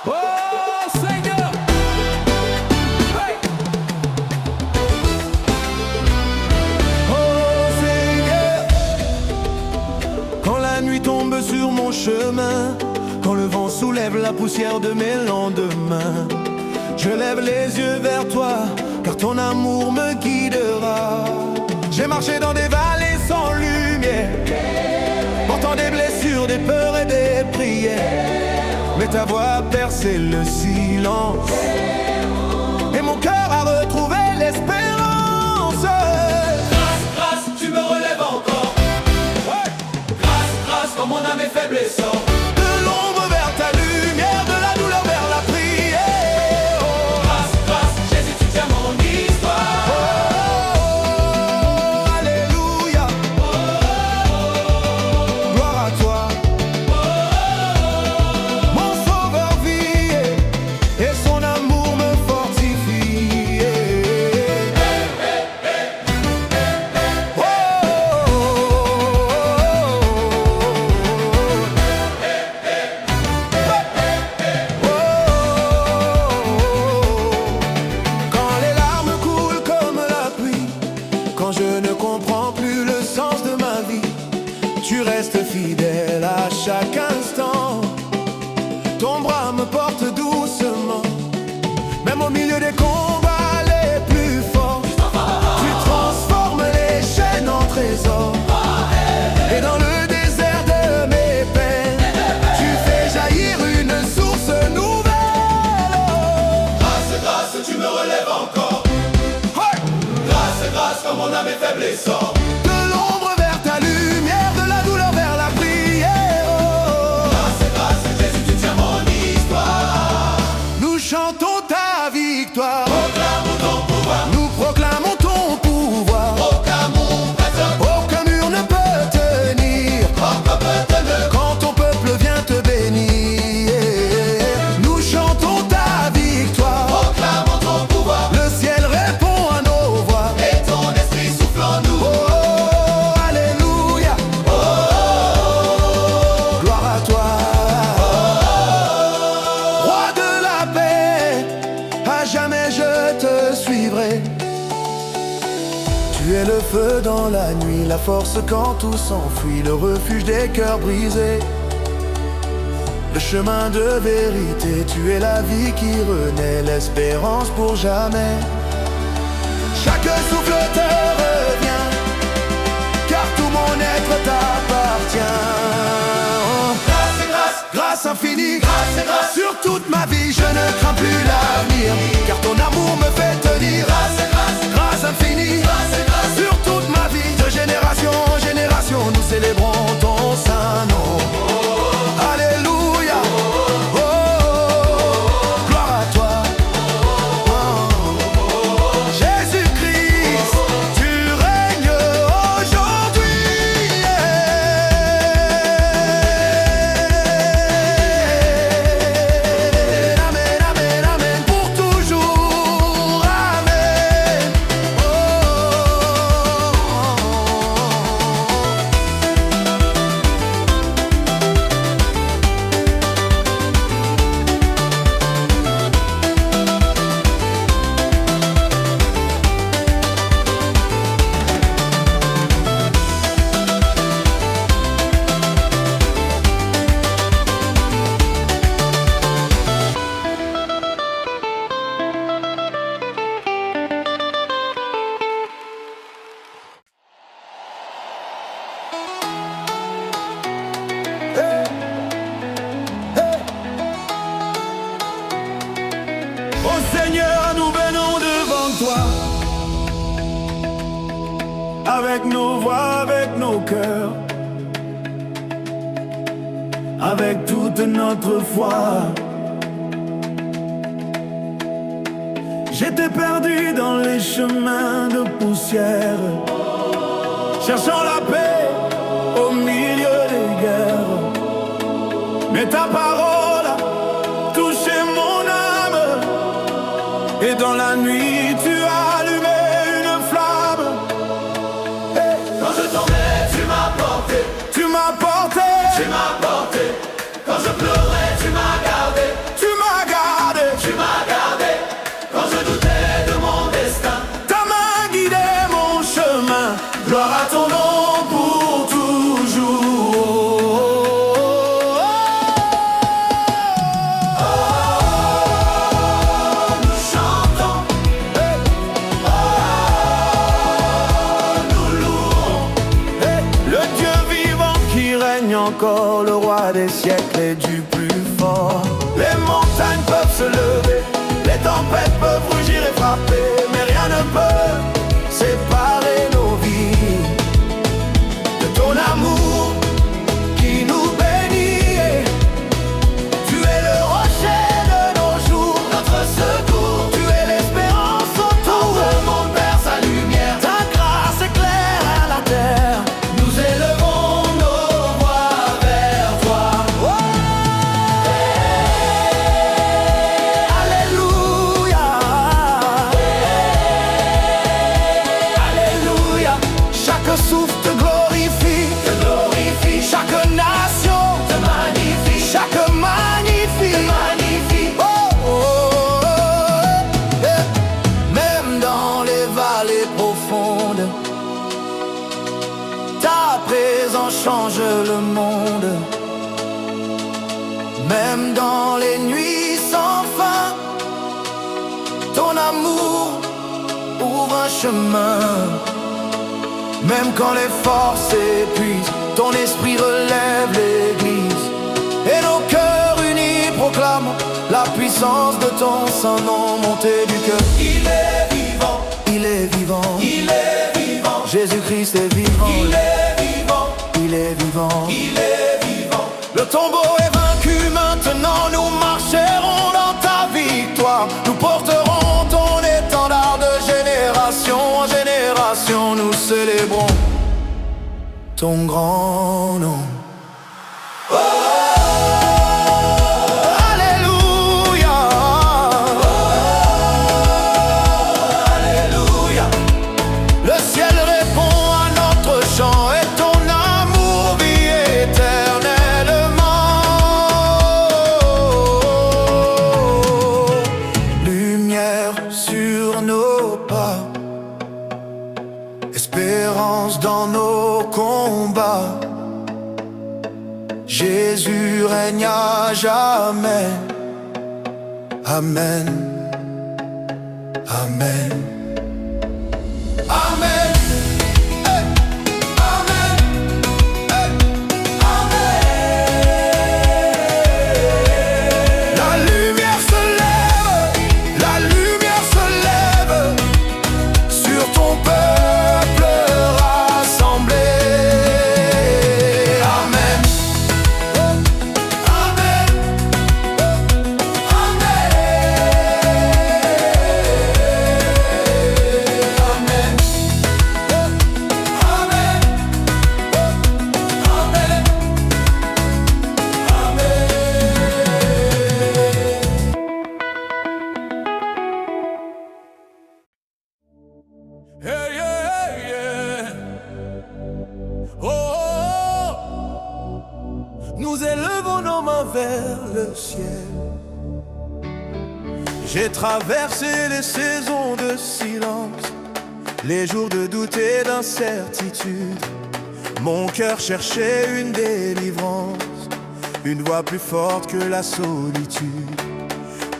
Oh Seigneur, hey. Oh Seigneur, quand la nuit tombe sur mon chemin, quand le vent soulève la poussière de mes lendemains, je lève les yeux vers toi, car ton amour me guidera. J'ai marché dans des vallées sans lumière, portant des blessures, des peurs et des prières, mais ta voix a percé le silence, et mon cœur a retrouvé l'espérance. Grâce, grâce, tu me relèves encore. Ouais. Grâce, grâce, quand mon âme est faible et sort. De l'ombre vers ta lumière, de la douleur vers la prière. Oh. Grâce, grâce, Jésus, tu tiens mon histoire. Oh, alléluia. Gloire à toi. Mon sauveur vit et son amour me fortifie. Oh. Quand les larmes coulent comme la pluie, quand je ne comprends plus le sens de ma vie, tu restes fidèle à chaque instant. Ton bras me porte doucement, même au milieu des combats les plus forts. Tu transformes les chaînes en trésors, et dans le désert de mes peines, tu fais jaillir une source nouvelle. Grâce, grâce, tu me relèves encore. Ouais. Grâce, grâce, quand mon âme est faible et sort. De l'ombre vers ta lumière, de la douleur vers la prière. Oh. Grâce, grâce, Jésus, tu tiens mon histoire. Nous chantons ta victoire, Proclamons ton pouvoir. nous proclamons ton pouvoir. Proclamons présent. Aucun mur ne peut tenir Encore peut tenir. quand ton peuple vient te bénir. Nous chantons ta victoire, Proclamons ton pouvoir. le ciel répond à nos voix. Et ton esprit souffle en nous. Oh, alléluia. Gloire à toi. Roi de la paix, à jamais je te suivrai. Tu es le feu dans la nuit, la force quand tout s'enfuit, le refuge des cœurs brisés, le chemin de vérité. Tu es la vie qui renaît, l'espérance pour jamais. Chaque souffle te revient, car tout mon être t'appartient. Grâce et grâce. Grâce infinie, Grâce et grâce. sur toute ma vie, je ne crains plus l'avenir, car ton amour me fait tenir. Grâce et grâce. Grâce infinie, Grâce et grâce. sur toute ma vie, de génération en génération, nous célébrons ton saint nom. Alléluia. Oh, gloire à toi. Jésus-Christ, tu règnes aujourd'hui. Amen, amen, amen, pour toujours. Amen. Oh. Oh Seigneur, nous venons devant toi, avec nos voix, avec nos cœurs, avec toute notre foi. J'étais perdu dans les chemins de poussière, cherchant la paix au milieu des guerres. Mais ta parole a touché mon âme, et dans la nuit tu as allumé une flamme. Quand je tombais, tu m'as porté. Tu m'as porté, Tu m'as porté. Quand je pleurais, roi des siècles et du plus fort. Les montagnes peuvent se lever, les tempêtes peuvent rugir et frapper, mais rien ne peut séparer nos vies de ton amour qui nous bénit. Tu es le rocher de nos jours, notre secours. Tu es l'espérance autour de mon Père, sa lumière. Ta grâce éclaire la terre. Nous élevons nos voix vers toi. Oh, alléluia. Alléluia. Chaque souffle te glorifie, chaque nation te magnifie, chaque magnifique. Oh, oh, oh, yeah. Même dans les vallées profondes, ta présence change le monde. Même dans les nuits sans fin, ton amour ouvre un chemin. Même quand les forces s'épuisent, ton esprit relève l'église. Et nos cœurs unis proclament la puissance de ton Saint-Nom monté du cœur. Il est vivant, Il est vivant, il est vivant, Jésus-Christ est vivant, il est vivant, il est vivant. il est vivant. Le tombeau est vaincu, maintenant nous marcherons dans ta victoire. Nous porterons ton étendard de génération en génération. Nous célébrons ton grand nom. Oh, alléluia. Oh, alléluia. Le ciel répond à notre chant et ton amour vit éternellement. Lumière sur nos pas, espérance dans nos combats. Jésus règne à jamais. Amen. Amen. Amen. Hey. Amen. Hey. Amen. La lumière se lève, la lumière se lève sur ton peuple rassemblé. Amen. Amen. Amen. Amen. Yeah, yeah, yeah. Oh, oh, oh. Nous élevons nos mains vers le ciel. J'ai traversé les saisons de silence, les jours de doute et d'incertitude. Mon cœur cherchait une délivrance, une voix plus forte que la solitude.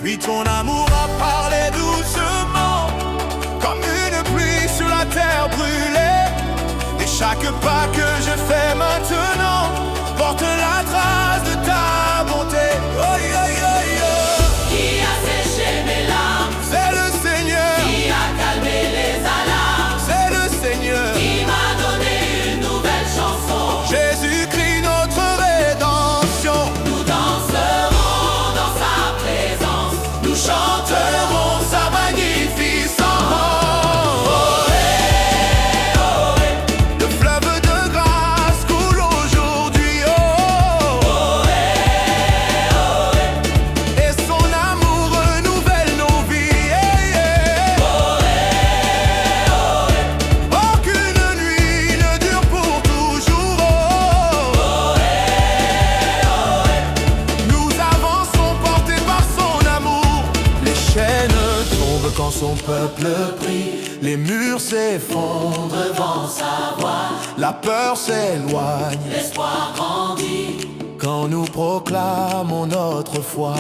Puis ton amour a parlé doucement, comme une pluie sur la terre brûlée. Et chaque pas que je fais maintenant porte la trace de ta bonté. Oh, yeah, yeah, yeah. Qui a séché mes larmes, C'est le Seigneur, qui a calmé les alarmes, c'est le Seigneur. qui m'a donné une nouvelle chanson. Jésus-Christ notre rédemption. Nous danserons dans sa présence, nous chanterons sa magnificence. Le fleuve de grâce coule aujourd'hui, oh, et son amour renouvelle nos vies, Aucune nuit ne dure pour toujours, Nous avançons portés par son amour. Les chaînes tombent quand son peuple prie, les murs s'effondrent Devant sa voix, la peur s'éloigne l'espoir grandit. quand nous proclamons notre foi.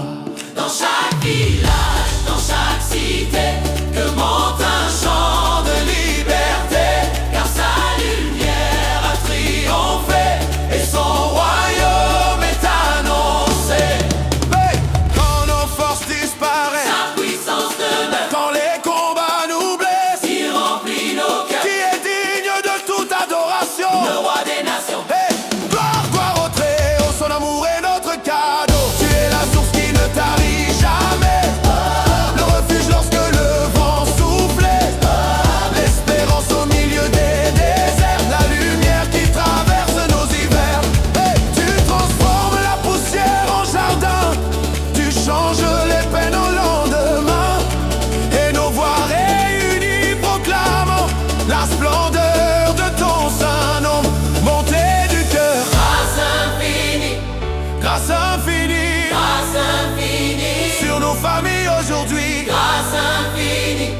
Dans chaque village, dans chaque cité, que monte un chant de liberté. Car sa lumière a triomphé et son royaume est grâce infinie, grâce infinie, sur nos familles aujourd'hui, grâce infinie,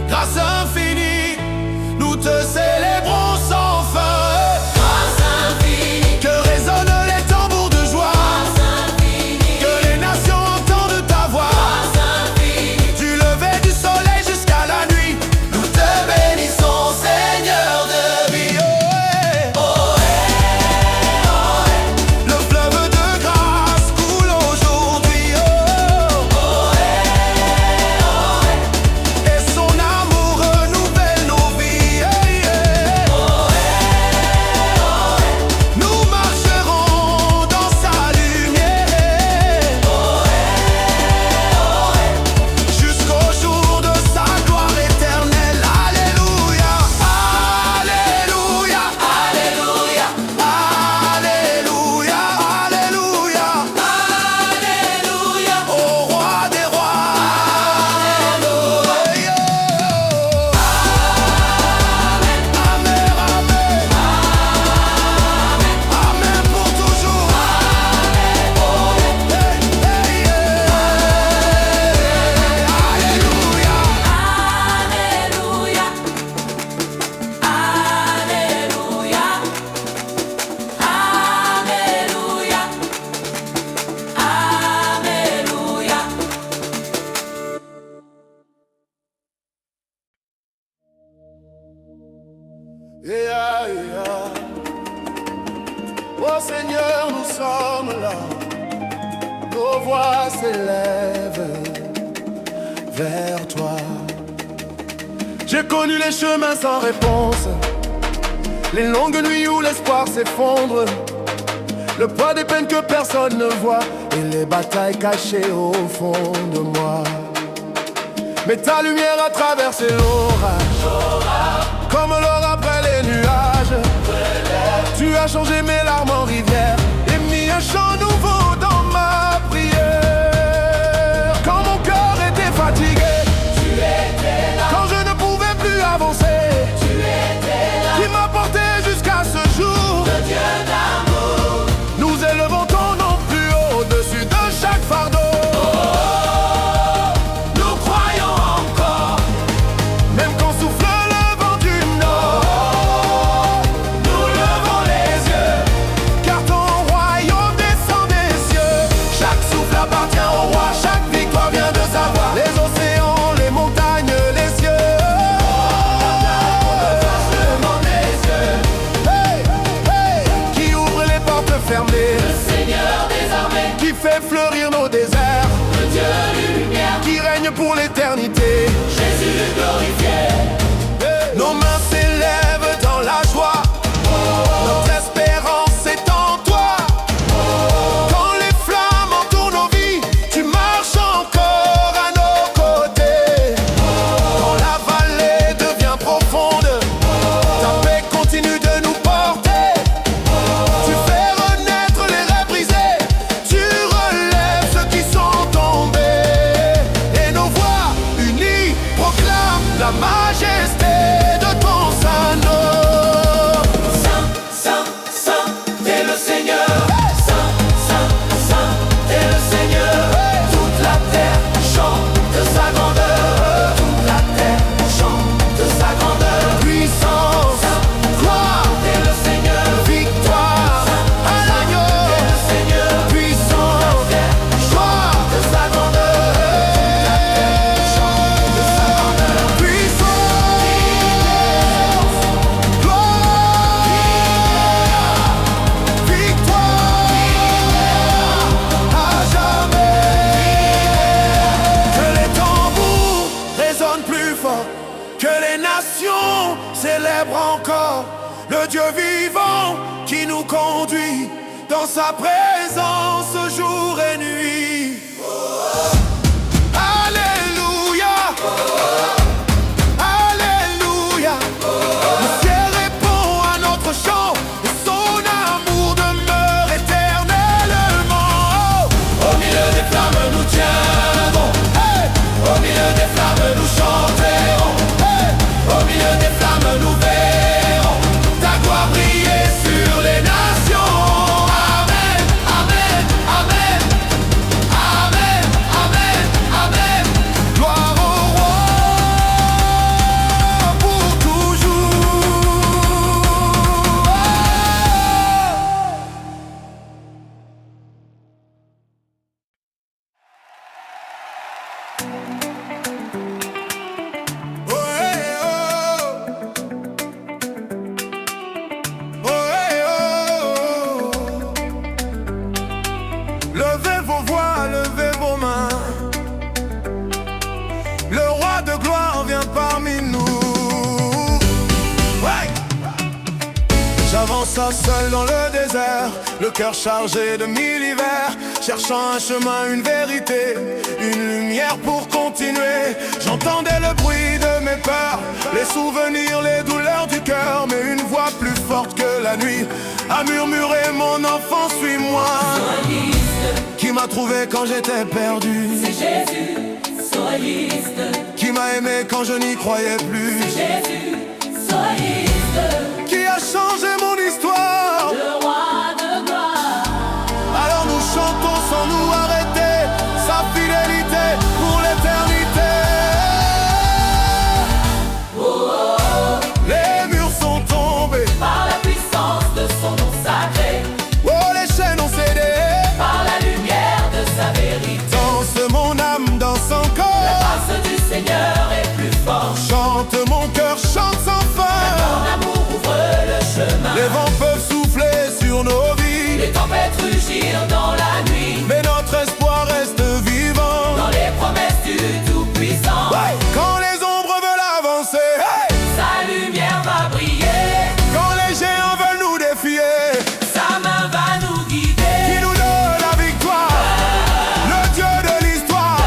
grâce infinie, nous te célébrons sans fin. grâce infinie, Que résonnent les tambours de joie, grâce infinie, que les nations entendent ta voix. grâce infinie, Du lever du soleil jusqu'à la nuit, nous te bénissons, Seigneur de vie. Le fleuve de grâce coule aujourd'hui. Et son amour renouvelle nos vies. Nous marcherons dans sa lumière jusqu'au jour de sa gloire éternelle. Alléluia, Alléluia, alléluia, Alléluia, Alléluia, alléluia, au roi des rois. Alléluia. Amen, amen, amen pour toujours. Alléluia, alléluia, alléluia, alléluia. Yeah, yeah. Oh Seigneur, nous sommes là, nos voix s'élèvent vers toi. J'ai connu les chemins sans réponse, les longues nuits où l'espoir s'effondre, le poids des peines que personne ne voit et les batailles cachées au fond de moi. Mais ta lumière a traversé l'orage, comme l'or après les nuages. Tu as changé mes larmes en rivière et mis un chant nouveau dans ma prière. Quand mon cœur était fatigué, Tu étais là, quand je ne pouvais plus avancer, tu étais là, qui m'a porté jusqu'à ce jour. le Dieu d'amour. Nous élevons ton nom plus haut au-dessus de chaque fardeau. Nous croyons encore, Même quand souffle le vent du nord, nous levons les yeux, car ton royaume descend des cieux. Chaque souffle appartient au roi, chaque victoire vient de sa voix. Les océans, les montagnes, les cieux. levons les yeux. Hey, hey, qui ouvre les portes fermées, Le Seigneur des armées, qui fait fleurir nos déserts, le Dieu lumière, qui règne pour l'éternité. Jésus glorifié. Nos mains s'élèvent dans la joie, notre espérance est en toi. Quand les flammes entourent nos vies, tu marches encore à nos côtés. Quand la vallée devient profonde, ta paix continue de nous porter. Tu fais renaître les rêves brisés, tu relèves ceux qui sont tombés. Et nos voix unies proclament la majesté de ton saint nom. Saint, Saint, Saint, t'es le Seigneur. Saint, Saint, Saint, t'es le Seigneur. Toute la terre chante sa grandeur. Toute la terre chante sa grandeur. Puissance, gloire, T'es le Seigneur. victoire à T'es l'agneau. le Seigneur. Puissance, gloire, De sa grandeur. De sa grandeur. puissance, gloire, victoire à jamais. Que les tambours résonnent plus fort, que les nations célèbrent encore le Dieu vivant qui nous conduit dans sa présence jour et nuit. Alléluia, Alléluia. Le ciel répond à notre chant et son amour demeure éternellement. Au milieu des flammes, nous tiendrons. Hey, Au milieu des flammes, nous chanterons. hey, Au milieu des flammes, nous verrons ta gloire briller sur les nations. Amen, vos voix, levez vos mains. Le roi de gloire vient parmi nous. Ouais. J'avance seul dans le désert, le cœur chargé de mille hivers, cherchant un chemin, une vérité, une lumière pour continuer. J'entendais le bruit de mes peurs, les souvenirs, les douleurs du cœur, mais une voix plus forte que la nuit a murmuré: mon enfant, suis-moi. Qui m'a trouvé quand j'étais perdu? C'est Jésus, soyiste. Qui m'a aimé quand je n'y croyais plus? C'est Jésus, soyiste. Qui a changé mon histoire? Le roi de gloire. Alors nous chantons sans nous arrêter sa fidélité pour l'éternité. Oh, oh, oh. Les murs sont tombés Par la puissance de son nom sacré, oh, les chaînes ont cédé. par la lumière de sa vérité. Danse mon âme, danse La encore. grâce du Seigneur est plus forte. Chante mon cœur, chante sans Ton fin. amour ouvre le chemin. Les vents peuvent souffler sur nos vies, Les tempêtes rugir dans la nuit. mais notre espoir reste vivant. Dans les promesses du Tout-Puissant, Ouais. Quand les ombres veulent avancer, hey! sa lumière va briller. Quand les géants veulent nous défier, Sa main va nous guider. qui nous donne la victoire, le Dieu de l'histoire.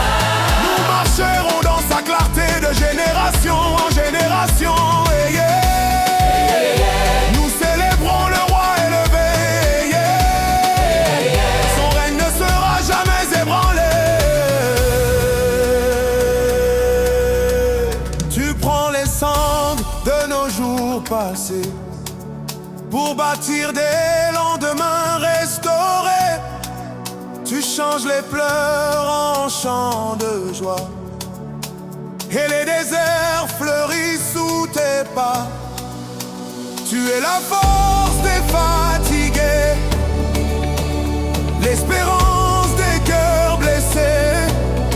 Nous marcherons dans sa clarté de génération en génération. Hey, yeah. Nous célébrons le roi élevé. Yeah. Son règne ne sera jamais ébranlé. Tu prends les cendres de nos jours passés pour bâtir des lendemains restaurés. Tu changes les pleurs en chants de joie, et les déserts fleurissent sous tes pas. Tu es la force des fatigués, l'espérance des cœurs blessés.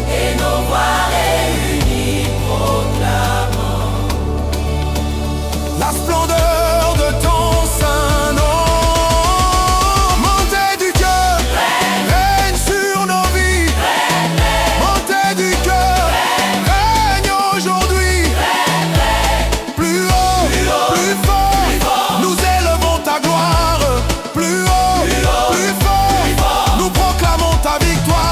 Et nos voix réunies proclamant La splendeur de ton saint nom. Montez du cœur, règne sur nos vies. Montez du cœur, règne aujourd'hui. Plus haut, plus fort, nous élevons ta gloire. Plus haut, plus fort, nous proclamons ta victoire.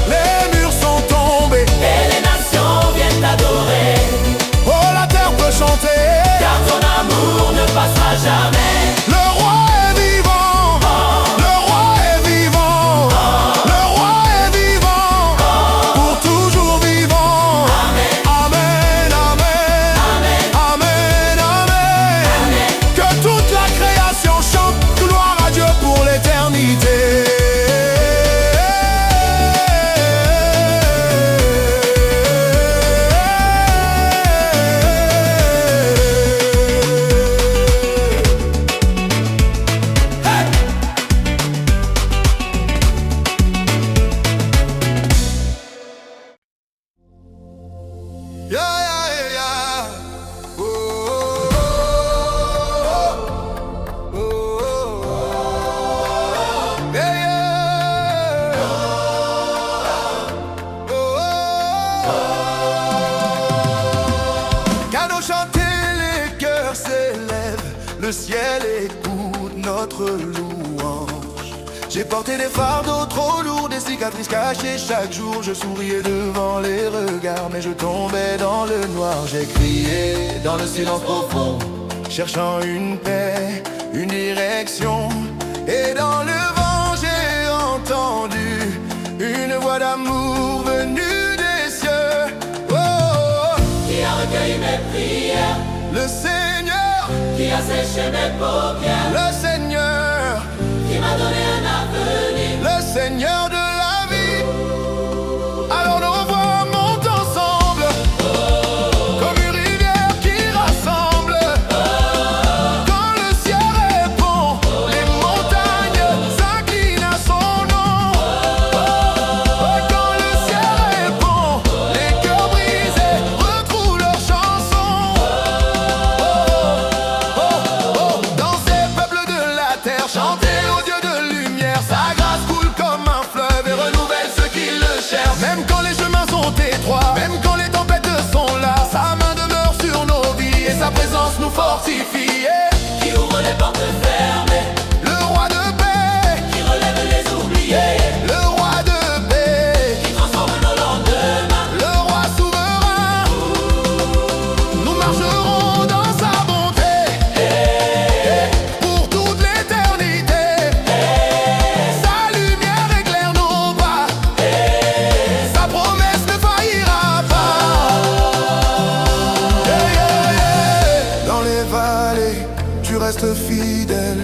Les murs sont tombés. et les nations viennent t'adorer. Oh, la terre peut chanter. Car ton amour ne passera jamais. Le roi est vivant. Le roi est vivant. Le roi est vivant. Pour toujours vivant. Amen, amen. Amen, amen. Que toute la création chante gloire à Dieu pour l'éternité. Yeah, yeah, yeah. Oh, oh, oh, oh, oh. Yeah, yeah. Oh, oh, oh. Canot chanté, les cœurs s'élèvent, le ciel écoute notre louange. J'ai porté des fardeaux trop lourds, des cicatrices cachées chaque jour. Je souriais devant les regards, mais je tombais dans le noir. J'ai crié dans le silence profond, cherchant une paix, une direction. Et dans le vent j'ai entendu une voix d'amour venue des cieux. Oh, oh, oh. Qui a recueilli mes prières, Le Seigneur, qui a séché mes paupières, le Seigneur, qui m'a donné un avenir. le Seigneur de la vie. Alors nos voix montent ensemble, comme une rivière qui rassemble. Quand le ciel répond, les montagnes s'inclinent à son nom. Quand le ciel répond, les cœurs brisés retrouvent leur chanson. Dans fortifie, qui ouvre les portes fermées, le roi de paix, qui relève les oubliés, le roi de paix, qui transforme nos lendemains. le roi souverain. Nous marcherons dans sa bonté pour toute l'éternité. Sa lumière éclaire nos pas, sa promesse ne faillira pas. Dans les vallées, tu restes fidèle.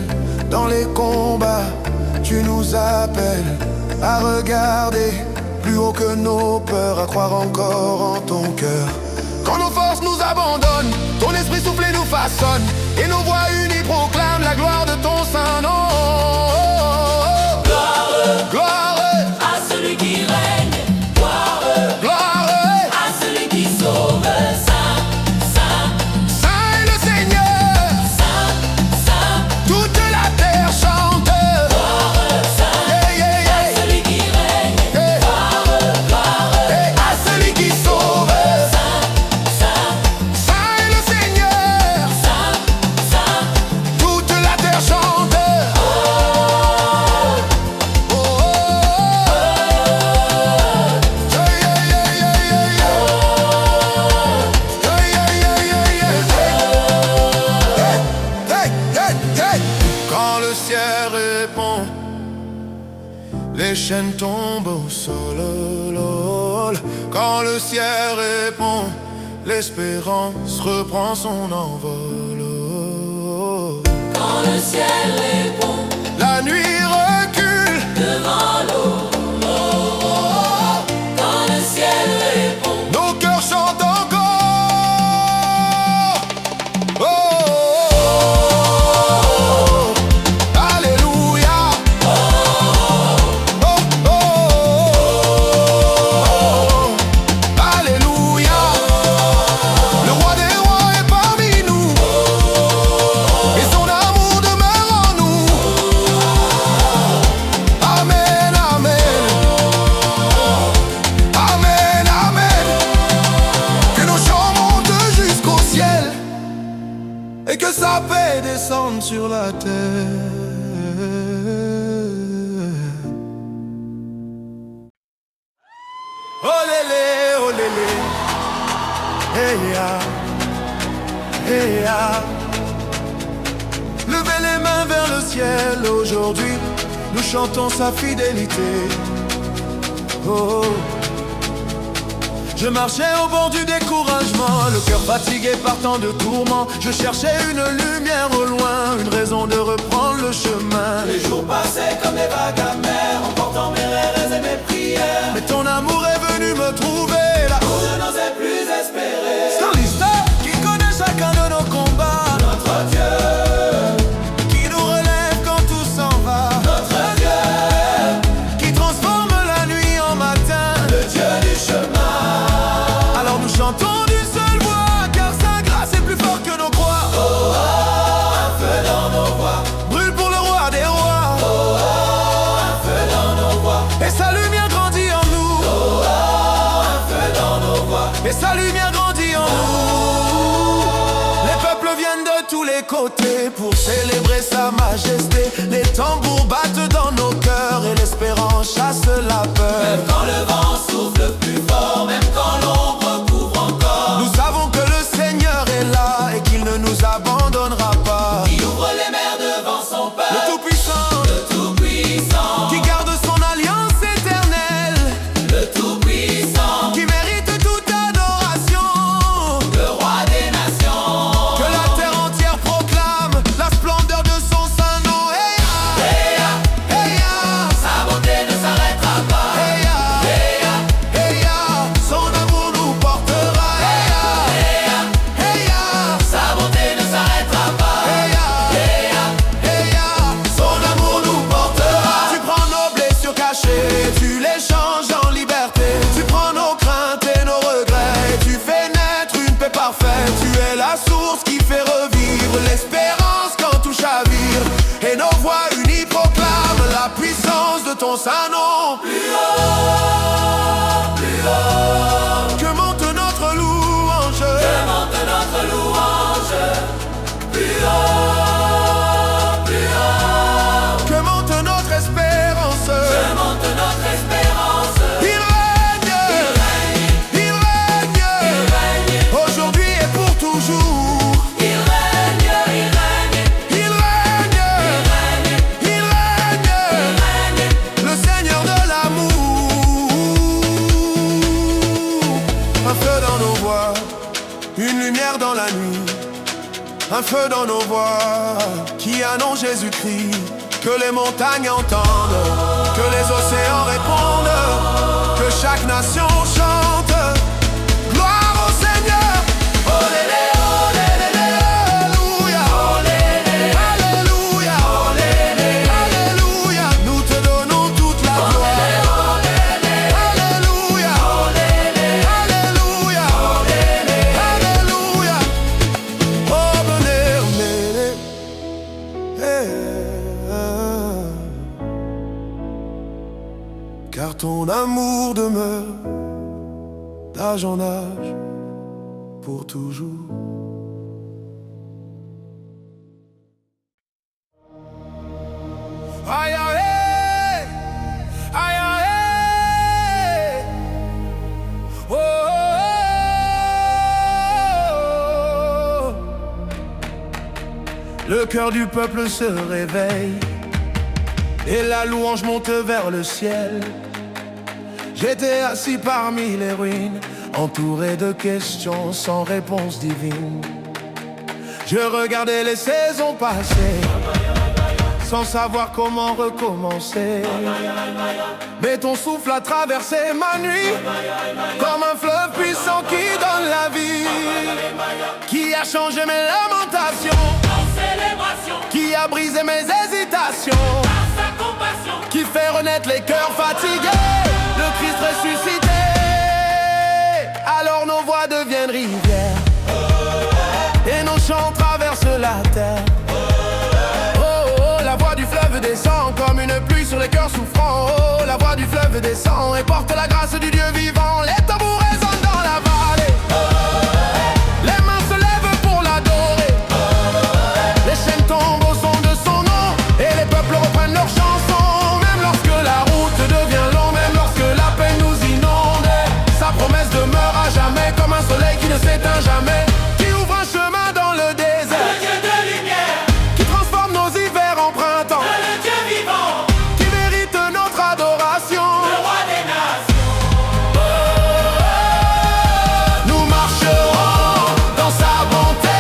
Dans les combats, tu nous appelles à regarder plus haut que nos peurs, à croire encore en ton cœur. Quand nos forces nous abandonnent, ton esprit souffle et nous façonne, et nos voix unies proclament la gloire de ton saint nom. Gloire À celui qui règne, gloire gloire à celui qui sauve. Saint, Saint, Saint est le Seigneur, Saint, Saint, toute la terre chante. Saint, Yeah, yeah, yeah. à celui qui règne, Yeah. gloire Et à celui qui sauve. Saint, Saint, Saint est le Seigneur, Saint, Saint, toute la terre chante. Oh, oh, oh. Yeah, yeah, yeah, yeah, yeah, yeah. Yeah, yeah, yeah, yeah, yeah. Hey, hey, hey. Quand le ciel répond, les chaînes tombent au sol. Oh, oh, oh. Quand le ciel répond, l'espérance reprend son envol. Oh, oh. quand le ciel répond La nuit recule, devant l'eau. Quand le ciel répond, nos cœurs chantent encore. Oh, oh, oh, oh. Alléluia. Oh, oh, oh. Alléluia. Le roi des rois est parmi nous, et son amour demeure en nous. Amen, amen. Amen, amen. Que nos chants montent jusqu'au ciel, et que sa paix descende sur la terre. Oh lélé, oh lélé. Hey ya, hey ya. Levez les mains vers le ciel aujourd'hui, nous chantons sa fidélité. Oh, oh. Je marchais au bord du découragement, le cœur fatigué par tant de tourments. Je cherchais une lumière au loin, une raison de reprendre le chemin. les jours passaient comme des vagues amères, emportant mes rêves et mes prières. Mais ton amour est venu me trouver là. Où je n'osais plus espérer. C'est un listeur qui connaît chacun de nos combats, Notre Dieu, qui nous relève quand tout s'en va, notre Dieu, qui transforme la nuit en matin. le Dieu du chemin. Alors nous chantons d'une seule voix, car sa grâce est plus forte que nos croix. Un feu dans nos voix, Brûle pour le roi des rois, un feu dans nos voix, et sa lumière grandit en nous. un feu dans nos voix. Et sa lumière grandit en nous. Les peuples viennent de tous les côtés pour célébrer sa majesté. Les tambours battent dans nos cœurs et l'espérance chasse la peur. Même quand le vent souffle plus fort, même quand l'ombre couvre encore, Nous savons que le Seigneur est là et qu'il ne nous abandonnera pas. il ouvre les mers devant son Le peuple, Tout-Puissant, le Tout-Puissant, qui garde son alliance éternelle, le Tout-Puissant, qui mérite toute adoration. le roi des nations. Que la terre entière proclame la splendeur de son saint nom. Hey ya, Hey ya, hey ya, sa bonté ne s'arrêtera pas. hey ya, Hey ya, hey ya, son amour nous portera. Hey ya, hey ya, sa bonté ne s'arrêtera pas. hey ya, Hey ya, hey ya, son amour nous portera. Tu prends nos blessures cachées, tu les changes en liberté. Tu prends nos craintes et nos regrets, et tu fais naître une paix parfaite. Tu es la source qui fait revivre l'espérance quand tout chavire. Et nos voix unies proclament la puissance de ton saint nom. Que monte notre louange, monte notre louange, feu dans nos voix qui annonce Jésus-Christ. Que les montagnes entendent, que les océans répondent, que chaque nation chante. Gloire au Seigneur. Olélé, olélé, alléluia. Olélé, alléluia. Olélé, alléluia. Nous te donnons toute la gloire. Olélé, alléluia. Olélé, alléluia. Olélé, alléluia. Oh, venez, car ton amour demeure d'âge en âge pour toujours. Aïe aïe, aïe aïe, oh, oh, oh. Le cœur du peuple se réveille et la louange monte vers le ciel. J'étais assis parmi les ruines, entouré de questions sans réponse divine. Je regardais les saisons passer, sans savoir comment recommencer. Mais ton souffle a traversé ma nuit, comme un fleuve puissant qui donne la vie, qui a changé mes lamentations, qui a brisé mes hésitations, qui fait renaître les cœurs fatigués, le Christ ressuscité. Alors nos voix deviennent rivières et nos chants traversent la terre. Oh, oh, la voix du fleuve descend comme une pluie sur les cœurs souffrants. Oh, la voix du fleuve descend et porte la grâce du Dieu vivant. Les tambours résonnent dans la vallée, les mains se lèvent pour l'adorer. Les chaînes tombent au son de son nom et les peuples reprennent leur chanson. Même lorsque la route devient longue, même lorsque la peine nous inonde, sa promesse demeure à jamais comme un soleil qui ne s'éteint jamais, qui ouvre un chemin dans le désert, Le Dieu de lumière, qui transforme nos hivers en printemps, le Dieu vivant, qui mérite notre adoration. le roi des nations. Nous marcherons dans sa bonté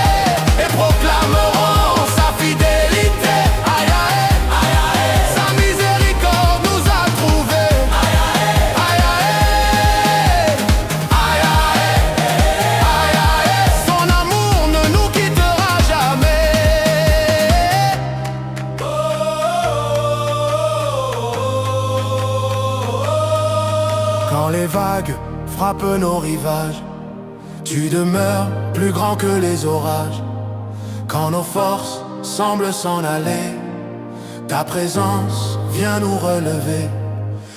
et proclamerons sa fidélité. Aïe aïe, Aïe aïe, sa miséricorde nous a trouvés. Aïe aïe, aïe aïe, aïe aïe, son amour ne nous quittera jamais. Quand les vagues frappent nos rivages, tu demeures plus grand que les orages. Quand nos forces semblent s'en aller, ta présence vient nous relever.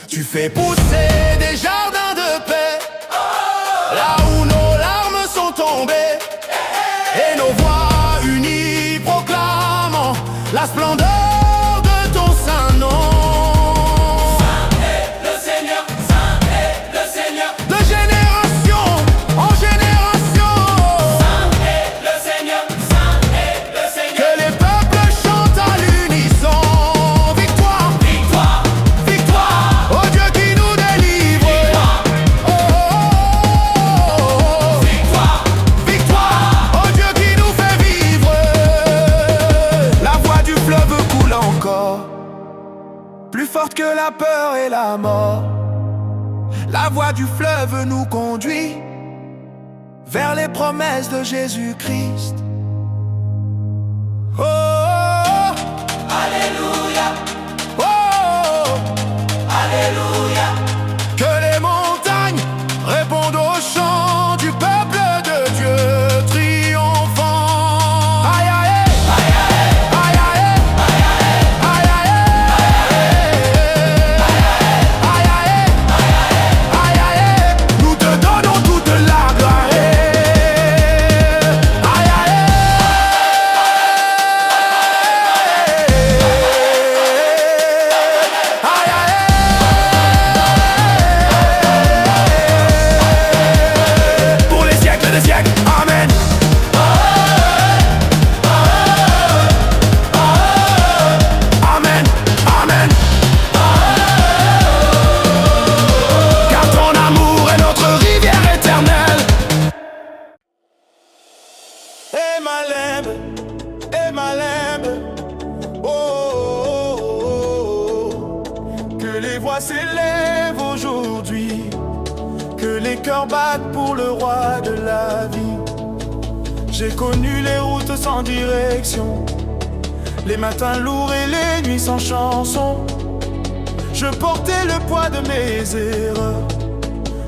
Tu fais pousser des jardins de paix, là où nos larmes sont tombées, et nos voix unies proclamant la splendeur de ton saint nom. le Seigneur, Saint est le Seigneur, De génération en génération, Saint est le Seigneur, Saint est le Seigneur. que les peuples chantent à l'unisson. Victoire, Victoire, victoire, au Dieu qui nous délivre. Oh, oh, oh, oh. victoire, Victoire, au Dieu qui nous fait vivre. La voix du fleuve coule encore, plus forte que la peur et la mort. La voix du fleuve nous conduit vers les promesses de Jésus-Christ. Oh, oh, Alléluia, oh, oh. Alléluia, Que les montagnes répondent au chant du peuple de Dieu triomphant. Aïe aïe, aïe aïe, aïe aïe, aïe aïe, aïe aïe, nous te donnons toute la gloire. Aïe aïe, voix s'élèvent aujourd'hui, que les cœurs battent pour le roi de la vie. J'ai connu les routes sans direction, les matins lourds et les nuits sans chanson. Je portais le poids de mes erreurs,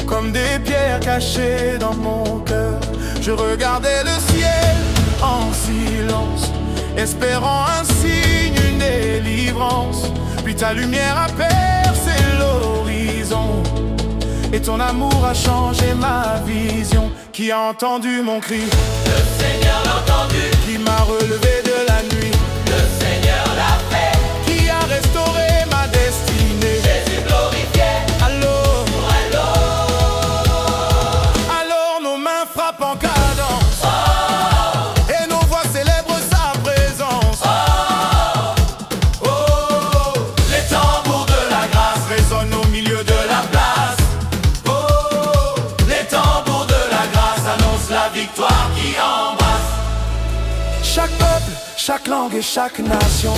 comme des pierres cachées dans mon cœur. Je regardais le ciel en silence, espérant un signe, une délivrance. Puis ta lumière a percé l'horizon, et ton amour a changé ma vision. Qui a entendu mon cri? Le Seigneur l'a entendu. Qui m'a relevé de la nuit? Le Seigneur l'a fait. Qui a restauré ma destinée? Jésus glorifié. Alors, Alors nos mains frappent en cadence, et nos voix célèbrent sa présence. oh, les tambours de la grâce Résonnent au milieu de la place. oh, les tambours de la grâce annoncent la victoire qui embrasse. Chaque peuple, chaque langue et chaque nation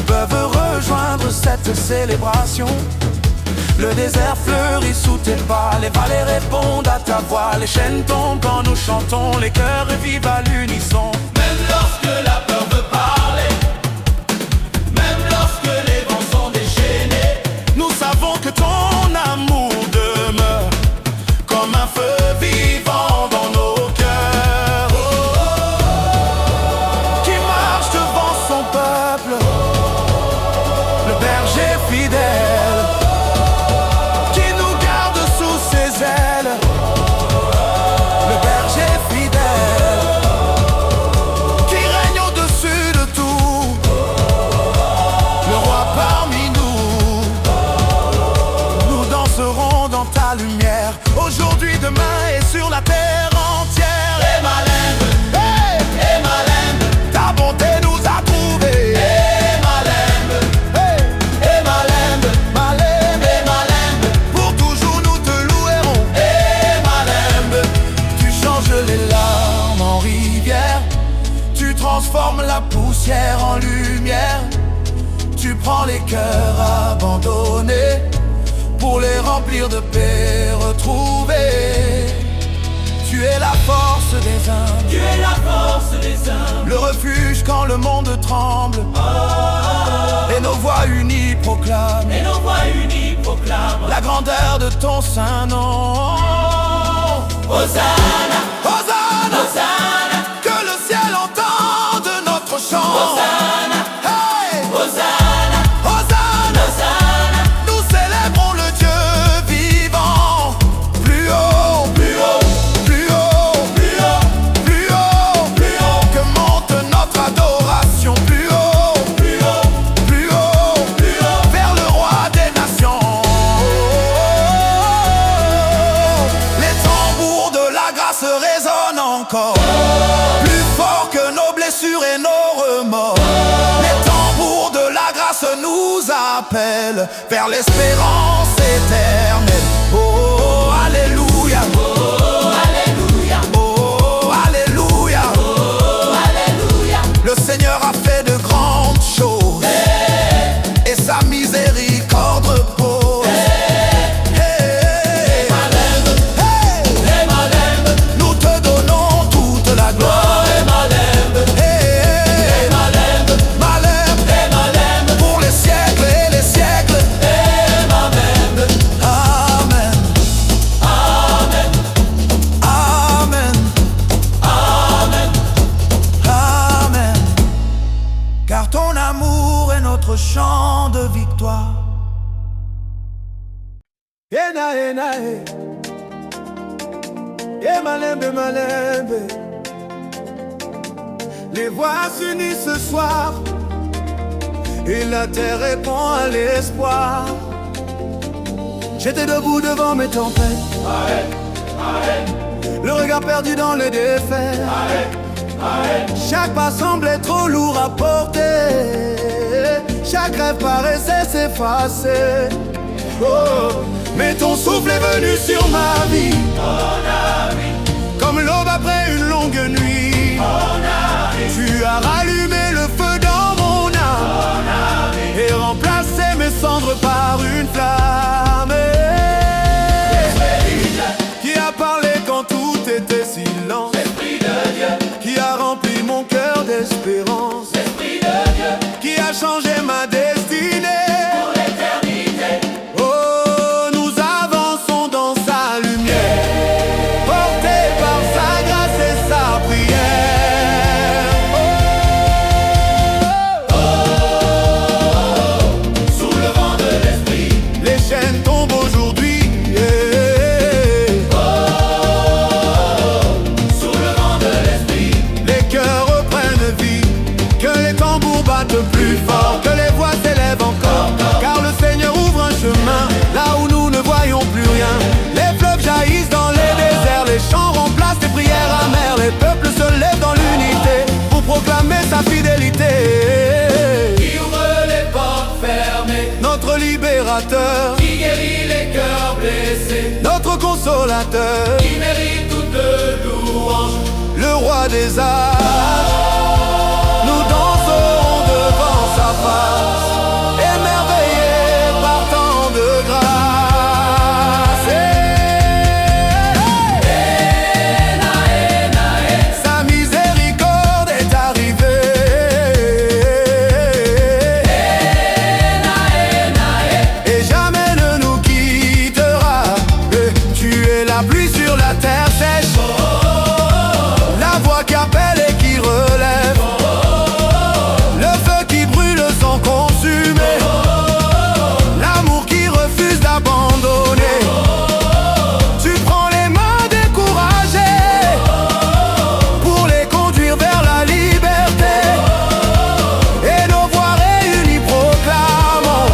peuvent rejoindre cette célébration. Le désert fleurit sous tes pas, les vallées répondent à ta voix. Les chaînes tombent quand nous chantons, les cœurs vivent à l'unisson. Même lorsque la peur veut parler, même lorsque les vents sont déchaînés, Nous savons que ton amour demeure comme un feu vivant dans nos cœurs. Qui marche devant son peuple, le berger fidèle, qui nous garde sous ses ailes. Le berger fidèle, qui règne au-dessus de tout, le roi parmi nous. Nous danserons dans ta lumière, aujourd'hui, demain et sur la terre entière. Emalembe, Hey! Emalembe, Ta bonté nous a trouvés. Emalembe, Hey! Emalembe, Malembe, Emalembe, pour toujours nous te louerons. Emalembe. Tu changes les larmes en rivière, tu transformes la poussière en lumière. Tu prends les cœurs abandonnés pour les remplir de paix retrouvée. Tu es la force des humbles, Tu es la force des humbles, le refuge quand le monde tremble. Et nos voix unies proclament et nos voix unies proclament la grandeur de ton saint nom. Hosanna, Hosanna, Hosanna, que le ciel entende notre chant. Hosanna, Hey! Hosanna, Hosanna, Hosanna. nous célébrons le Dieu vivant. Plus haut, Plus haut, plus haut, plus haut, plus haut, plus haut, que monte notre adoration. Plus haut, plus haut, plus haut, plus haut. vers le roi des nations. Les tambours de la grâce résonnent encore, plus fort que nos blessures et nos remords. Les tambours de la grâce nous appellent vers l'espérance éternelle. Oh, alléluia, Oh, Alléluia, oh, alléluia. oh, Alléluia. Le Seigneur a fait de grandes choses, et sa miséricorde repose. Hey, Emalembe, hey, Emalembe, nous te donnons toute la gloire. oh, Emalembe, Hey, Emalembe, Malem, Emalembe, pour les siècles et les siècles. Emalembe. Amen, Amen, amen, Amen. amen. Car ton amour est notre chant de victoire. Ena, ena, malembe, malembe. Les voix s'unissent ce soir, et la terre répond à l'espoir. J'étais debout devant mes tempêtes, le regard perdu dans les défaites. Chaque pas semblait trop lourd à porter, chaque rêve paraissait s'effacer. Oh, mais ton souffle est venu sur ma vie, comme l'aube après une longue nuit. Tu as rallumé le feu dans mon âme et remplacé mes cendres par une flamme. changé ma destinée. pour l'éternité. Oh, nous avançons dans sa lumière, portés par sa grâce et sa prière. Sous le vent de l'esprit, Les chaînes tombent aujourd'hui. sous le vent de l'esprit, Les cœurs reprennent vie, que les tambours battent plus fort, que les voix s'élèvent encore. Car le Seigneur ouvre un chemin là où nous ne voyons plus rien. Les fleuves jaillissent dans les déserts, les chants remplacent les prières amères. Les peuples se lèvent dans l'unité pour proclamer sa fidélité. qui ouvre les portes fermées, Notre libérateur, qui guérit les cœurs blessés, notre consolateur, qui mérite toute louange. le roi des âges. Nous danserons devant sa face, émerveillés par tant de grâce. Sa miséricorde est arrivée. Et jamais ne nous quittera. Tu es la pluie sur la terre sèche, la voix qui appelle et qui relève, le feu qui brûle sans consumer, l'amour qui refuse d'abandonner. Tu prends les mains découragées pour les conduire vers la liberté. Et nos voix réunies proclamons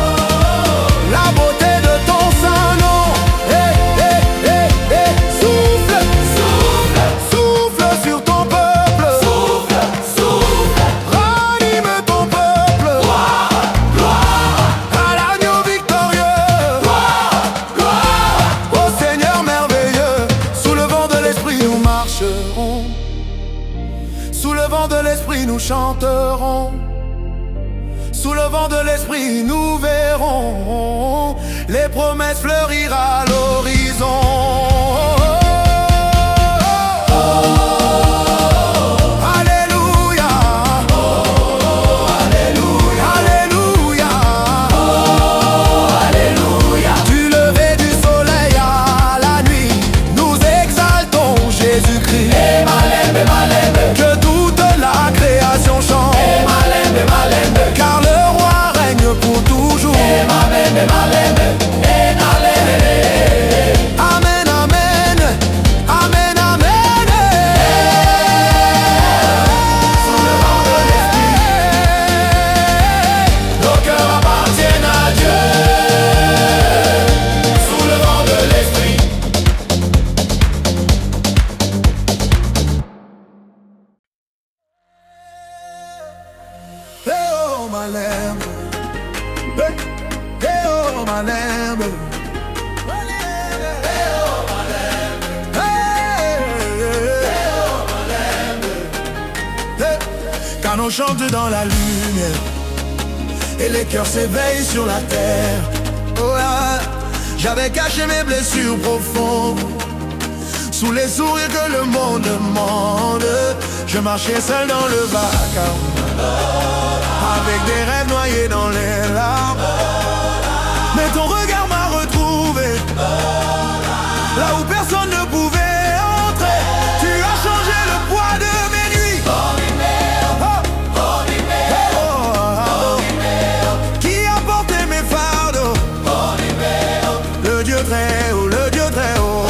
la beauté de ton saint nom. Souffle, souffle, souffle sur ton peuple. Souffle, souffle, Ranime ton peuple. À l'agneau victorieux. Au Seigneur merveilleux. Sous le vent de l'esprit nous marcherons. Sous le vent de l'esprit nous chanterons. Sous le vent de l'esprit nous verrons les promesses fleurir à l'horizon. Alléluia. Alléluia. Du lever du soleil à la nuit, nous exaltons Jésus-Christ. Que toute la création chante. Car le roi règne pour toujours. Amen, amen. Amen, amen. Sous le vent de l'esprit, nos cœurs appartiennent à Dieu. Sous le vent de l'esprit, hey oh my lamb, hey oh my lamb, car on chante dans la lumière et les cœurs s'éveillent sur la terre. Oh, ah, j'avais caché mes blessures profondes sous les sourires que le monde demande. Je marchais seul dans le vacarme, avec des rêves noyés dans les larmes. Mais ton regard m'a retrouvé, là où personne ne pouvait entrer. Tu as changé le poids de mes nuits. Qui a porté mes fardeaux? Le Dieu très haut, le Dieu très haut,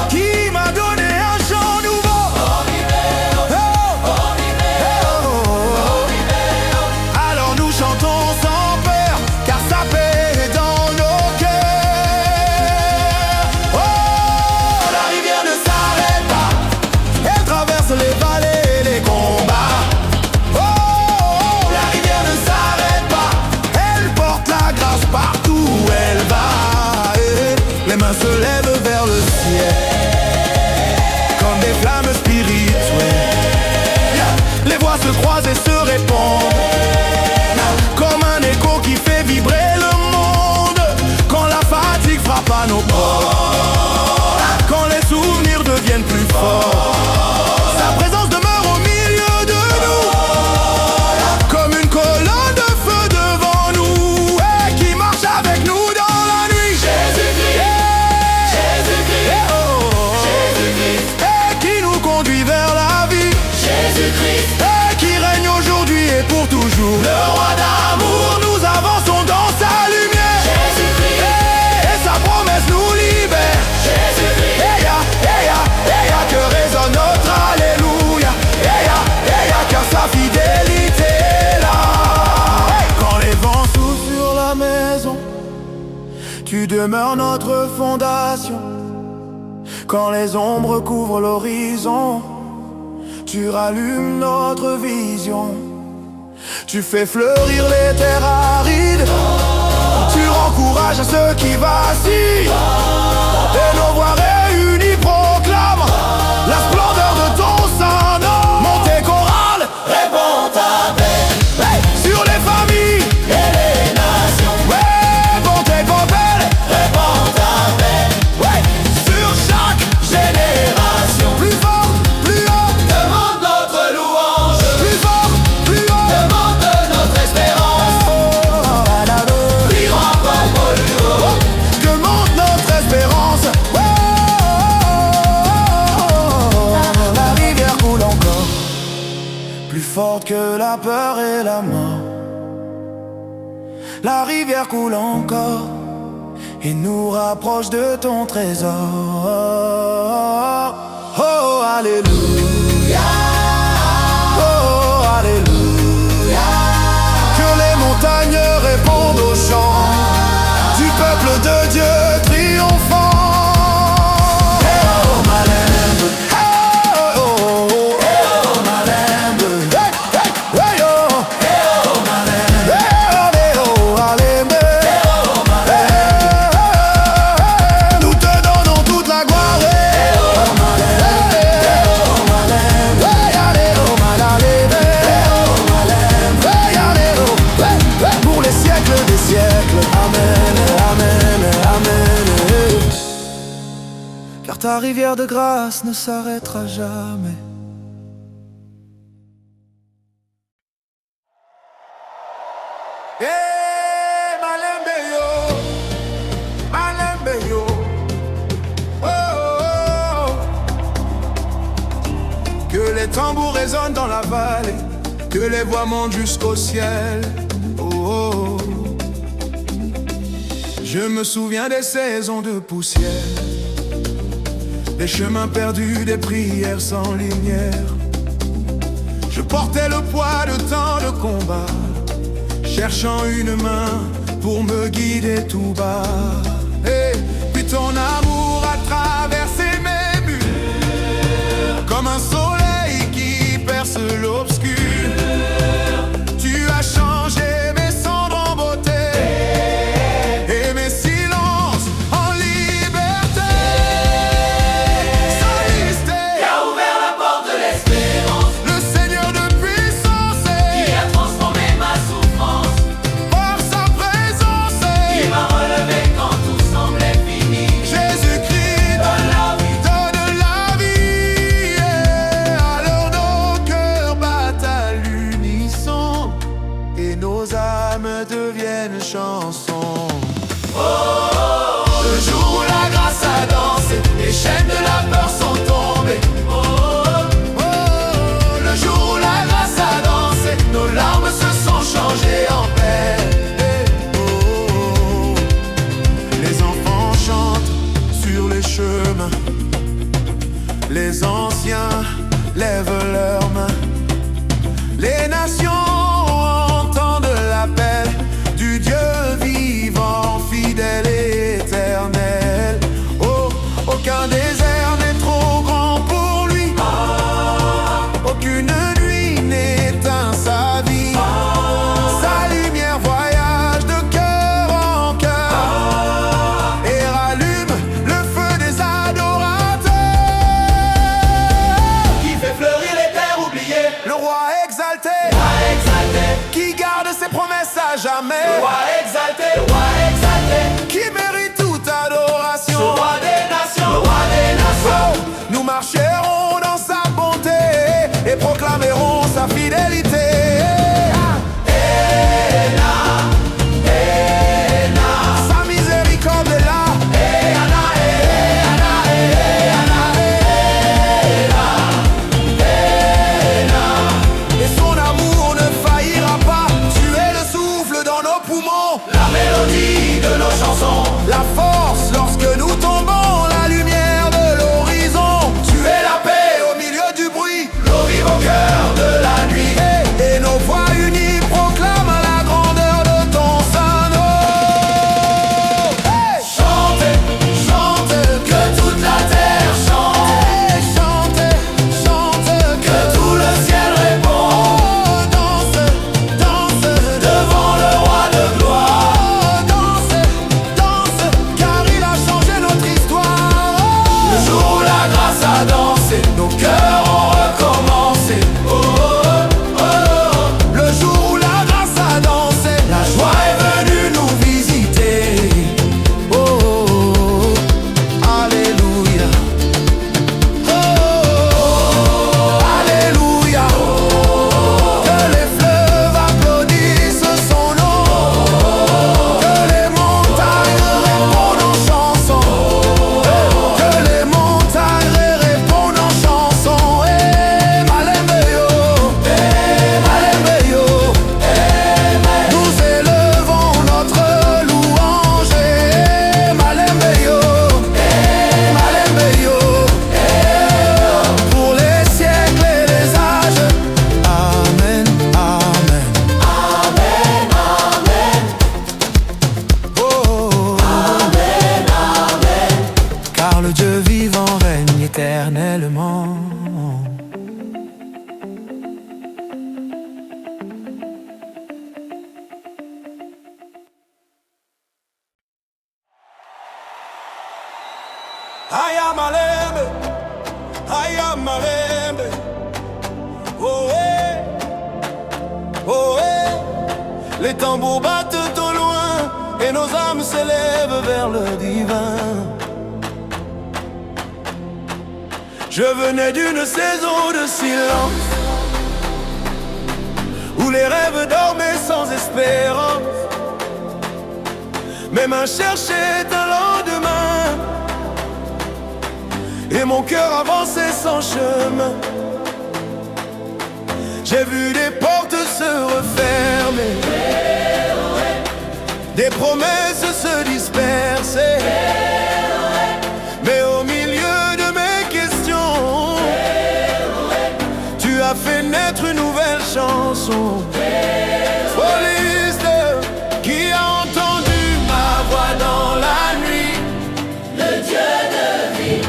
qui m'a donné un chant nouveau. demeure notre fondation. Quand les ombres couvrent l'horizon, tu rallumes notre vision. Tu fais fleurir les terres arides, tu rends courage à ceux qui vacillent. Et nos voix réunies proclament la splendeur de ton Saint-Nom. Montée chorale, Réponds ta paix hey, sur les familles et les nations. ouais, montée chorale, Réponds ta paix ouais, sur chaque génération. plus fort, plus haut, Demande notre louange, plus fort, plus haut. demande notre espérance. Plus grand comme plus haut. Que monte notre espérance. Oh, la rivière coule encore, plus forte que la peur et la mort. La rivière coule encore et nous rapproche de ton trésor. Oh, alléluia. Oh, alléluia. Que les montagnes répondent aux chants du peuple de Dieu triomphant. Eh oh, Malembe. Eh oh, oh, oh, Malembe. Hey, hey, hey, oh. Eh oh, Malembe. Eh oh, Malembe. Eh, nous te donnons toute la gloire. Eh oh, Malembe. Eh oh, Malembe. Eh, allez, oh, Malembe. Eh oh, Malembe. Eh, allez, oh. Eh, eh, pour les siècles des siècles. Amen, amen, amen. Car ta rivière de grâce ne s'arrêtera jamais. Hey, Malembe yo, Malembe yo. Oh, oh, oh. Que les tambours résonnent dans la vallée, que les voix montent jusqu'au ciel. Oh, oh, oh. Je me souviens des saisons de poussière, des chemins perdus, des prières sans lumière. Je portais le poids de tant de combats, cherchant une main pour me guider tout bas. Et puis ton amour a traversé mes murs, comme un soleil qui perce l'obscur. Tu as changé mes cendres en beauté et mes silences en liberté. Qui a ouvert la porte de l'espérance, Le Seigneur de puissance qui a transformé ma souffrance, par sa présence qui m'a relevé quand tout semblait fini. Jésus-Christ Donne la vie, donne la vie. Alors nos cœurs battent à l'unisson et nos âmes deviennent chansons. le jour où la grâce a dansé, les chaînes de la peur sont tombées. Oh, Le jour où la grâce a dansé, nos larmes se sont changées en paix. oh. Les enfants chantent sur les chemins, les anciens lèvent leurs mains. Les nations entendent l'appel du Dieu vivant, fidèle et éternel. Oh, aucun désert n'est trop grand pour lui, aucune nuit n'éteint sa vie. Sa lumière voyage de cœur en cœur et rallume le feu des adorateurs. Qui fait fleurir les terres oubliées, Le roi exalté, roi exalté, qui garde ses promesses à jamais, roi exalté, roi exalté, qui mérite toute adoration. roi des nations, roi des nations. Oh, nous marcherons dans sa bonté et proclamerons sa fidélité. Sa miséricorde est là. Et son amour ne faillira pas. Tu es le souffle dans nos poumons, La mélodie de nos chansons, la force lorsque nous tombons, la lumière de l'horizon. Tu es la paix au milieu du bruit, l'eau vive au cœur de la nuit. et nos voix unies proclament la grandeur de ton Saint-Nom. Hey! Aya malembe, aya malembe. Oh eh, oh eh. Les tambours battent au loin et nos âmes s'élèvent vers le divin. Je venais d'une saison de silence où les rêves dormaient sans espérance. Mes mains cherchaient un lendemain et mon cœur avançait sans chemin. J'ai vu des portes se refermer, des promesses se disperser, mais au milieu de mes questions, tu as fait naître une nouvelle chanson. Soliste qui a entendu ma voix dans la nuit, Le Dieu de vie,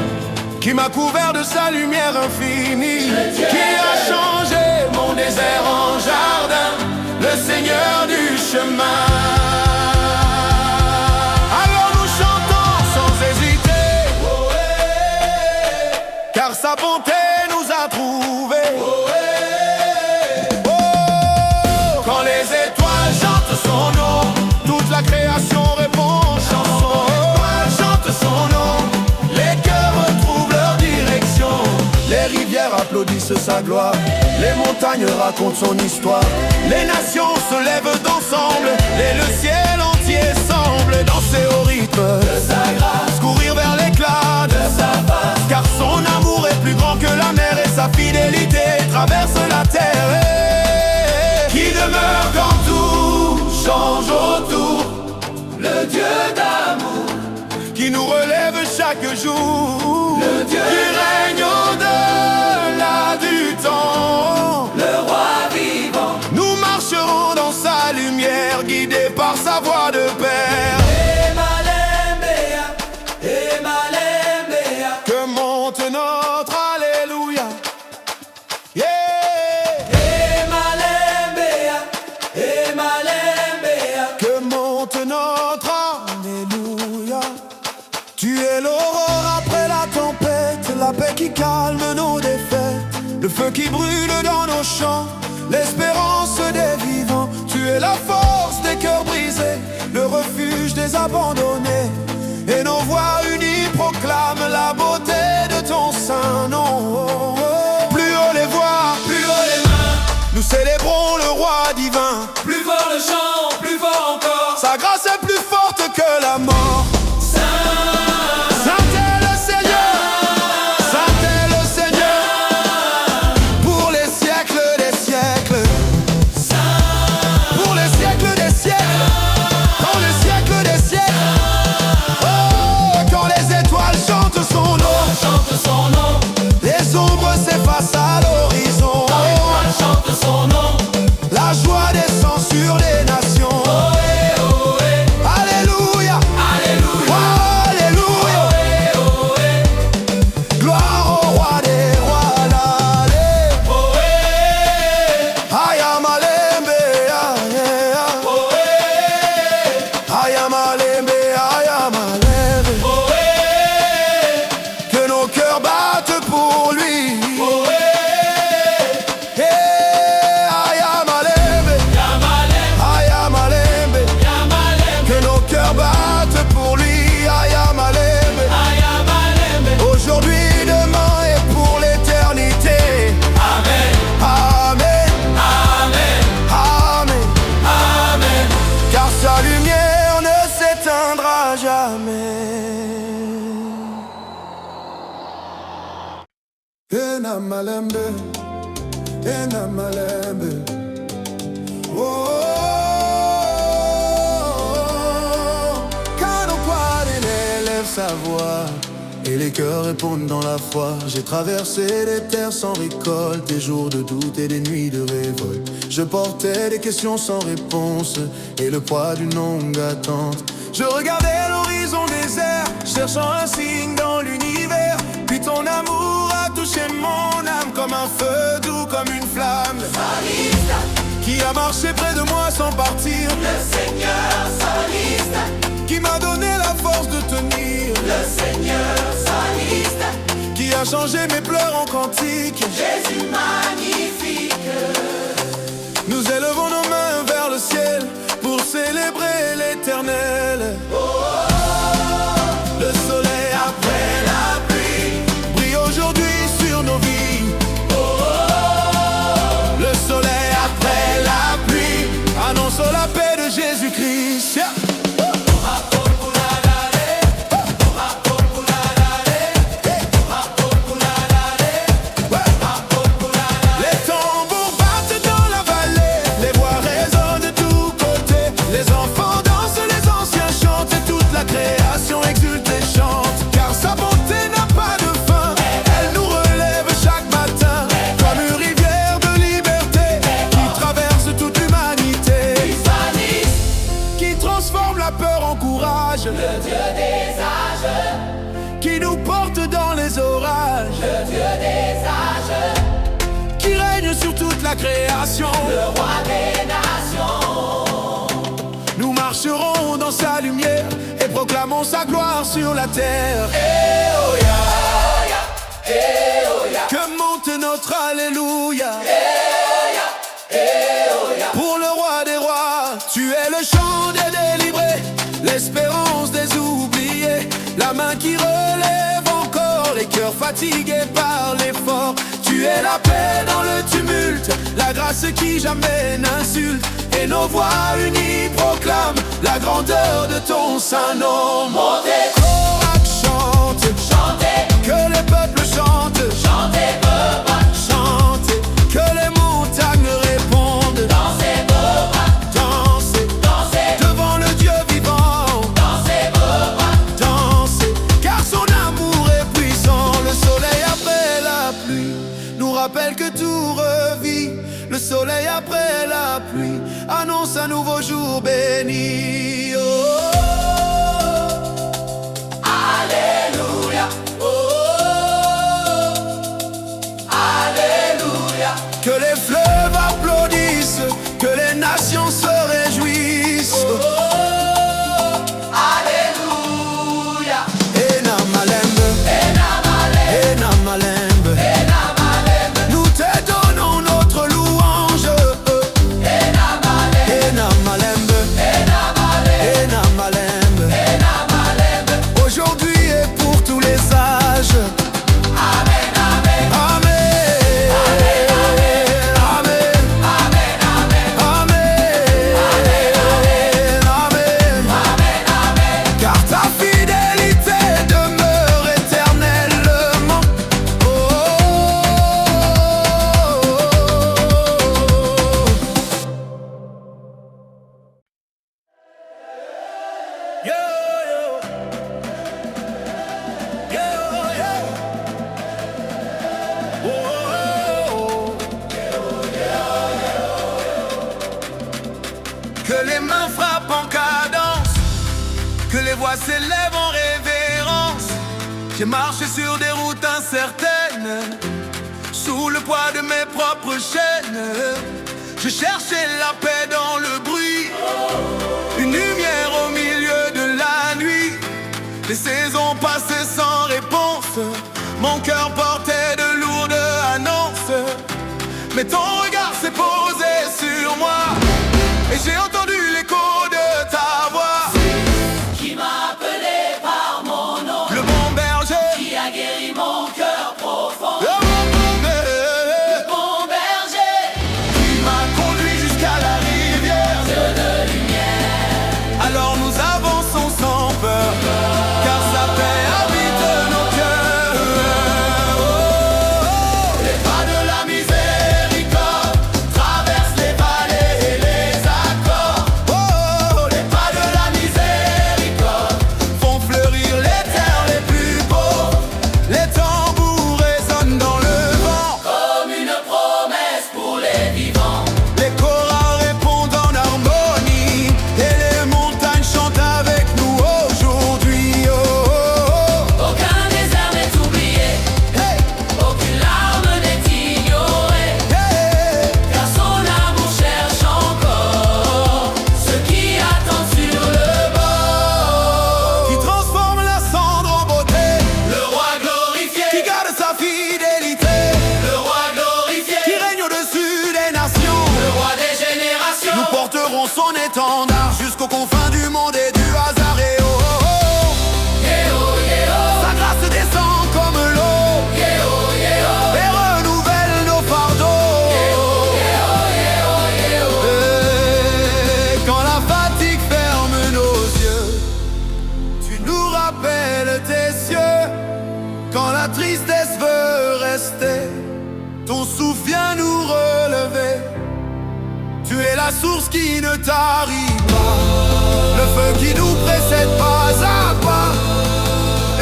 qui m'a couvert de sa lumière infinie, qui a changé mon désert en jardin, le Seigneur du chemin. Alors nous chantons sans hésiter, car sa bonté nous a trouvés. Oh, quand les étoiles chantent son nom, toute la création répond en chanson. Étoiles chantent son nom, les cœurs retrouvent leur direction. Les rivières applaudissent sa gloire, les montagnes racontent son histoire. Les nations se lèvent ensemble et le ciel entier semble danser au rythme de sa grâce, courir vers l'éclat de sa face, car son amour est plus grand que la mer et sa fidélité traverse la terre. Et qui demeure quand tout change autour, le Dieu d'amour, qui nous relève chaque jour, le Dieu qui règne au-delà du temps. le roi vivant. Nous marcherons dans sa lumière, guidés par sa voix de père. Emalembea, Emalembea, Que monte notre Alléluia. Yeah. Emalembea, Emalembea. Que monte notre Alléluia. Tu es l'aurore après la tempête, la paix qui calme nos défaites, le feu qui brûle dans nos champs, l'espérance des vivants. Tu es la force des cœurs brisés, le refuge des abandonnés, et nos voix unies proclament la beauté de ton saint nom. Plus haut les voix, Plus haut les mains, nous célébrons le roi divin. plus fort le chant, plus fort encore. Sa grâce est plus forte que la mort. Saint est le Seigneur, Saint est le Seigneur, pour les siècles des siècles, pour les siècles des siècles, dans les siècles des siècles. Oh, quand les étoiles chantent son nom, Chante son nom, les ombres s'effacent à l'horizon. l'étoile chante son nom. La joie descend sur les nations. Ohé, ohé, Alléluia, alléluia. Alléluia. Ohé, ohé, Gloire au roi des rois, l'allée. ohé, Aya malembe, aya, ohé, aya malembe, aya malembe. ohé, Que nos cœurs battent pour lui. ohé. Eh, aya malembe, Yamalem, aya malembe. Yamalem, Que nos cœurs battent pour lui. Aya malembe. Ayamalem. Aujourd'hui, demain et pour l'éternité. Amen, Amen, amen, amen. amen. Car sa lumière ne s'éteindra jamais. Ena malembe, ena malembe. Oh, quand nos poils élèvent sa voix et les cœurs répondent dans la foi. J'ai traversé des terres sans récolte, des jours de doute et des nuits de révolte. Je portais des questions sans réponse et le poids d'une longue attente. Je regardais l'horizon désert, cherchant un signe dans l'univers. Puis ton amour a touché mon âme comme un feu doux, comme une flamme. Salista, Qui a marché près de moi sans partir, le Seigneur Salista, qui m'a donné la force de tenir. le Seigneur Salista. viens changer mes pleurs en cantiques. Jésus magnifique. Nous élevons nos mains vers le ciel pour célébrer l'éternel. Le soleil après la pluie brille aujourd'hui sur nos vies. Le soleil après la pluie annonce la paix de Jésus-Christ. Yeah. Le Dieu des âges, qui nous porte dans les orages, le Dieu des âges, qui règne sur toute la création, le roi des nations. Nous marcherons dans sa lumière et proclamons sa gloire sur la terre. Que monte notre Alléluia. Pour le roi des rois, tu es le chant des délivrés, l'espérance des oubliés, la main qui relève encore les cœurs fatigués par l'effort. Tu es la paix dans le tumulte, la grâce qui jamais n'insulte, et nos voix unies proclament la grandeur de ton saint nom. Montez, Corac chante, chantez, que les peuples chantent, chantez, peuple, chantez, que les montagnes répondent. dansez, peuple, Dansez, dansez, devant le Dieu vivant. dansez, peuple, Dansez, car son amour est puissant. Le soleil après la pluie nous rappelle que tout revit. Le soleil après la pluie annonce un nouveau jour béni. Oh, alléluia, alléluia, que les fleuves applaudissent, que les nations se réjouissent. alléluia, Enamalembe, Enamalem, Enamalembe, Enamalem, nous te donnons notre louange. Enamalem, Enamalembe, Enamalem, Enamalembe, Enamalem, aujourd'hui et pour tous les âges. amen, amen, Amen. Amen. amen, amen, Amen. amen, Car ta fidélité demeure éternellement. Oh. Yo, yo. Yo, yo. Oh. Que les mains frappent en cadence, que les voix s'élèvent en révérence. J'ai marché sur des routes incertaines, sous le poids de mes propres chaînes. Je cherchais la paix dans le bruit, une lumière au milieu de la nuit. Les saisons passaient sans réponse, mon cœur portait de lourdes annonces. Mais ton regard s'est posé sur moi, et j'ai entendu l'écho de ta voix. qui m'a appelé par mon nom, Le bon berger, qui a guéri mon cœur profond, le bon berger, mon berger, qui m'a conduit jusqu'à la rivière. Dieu de lumière, Alors nous avançons sans peur, car sa paix habite nos cœurs. Oh, oh, les pas de la miséricorde, l'étendard jusqu'aux confins du monde et du hasard. Et oh, oh, oh. Sa grâce descend comme l'eau et renouvelle nos fardeaux. Et quand la fatigue ferme nos yeux, tu nous rappelles tes cieux. Quand la tristesse veut rester, ton souffle vient nous relever. Tu es la source qui ne tarit pas, le feu qui nous précède pas à pas.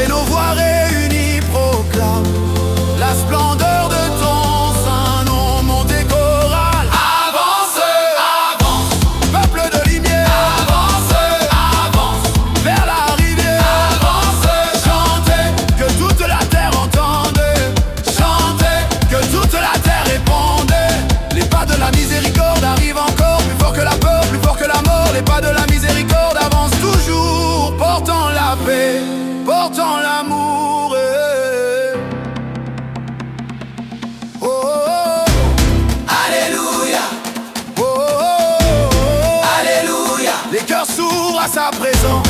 Et nos voix réunies proclament la splendeur de ton saint nom. Montez chorale, Avance, avance, peuple de lumière, avance, avance, vers la rivière. avance, Chantez, que toute la terre entende. Chantez, que toute la terre réponde. Les pas de la miséricorde arrivent encore, plus fort que la peur, plus fort que la mort. Les pas de la miséricorde avancent toujours, portant la paix, portant l'amour. Oh, oh, oh. Alléluia, Oh, oh, oh. Alléluia, Les cœurs s'ouvrent à sa présence.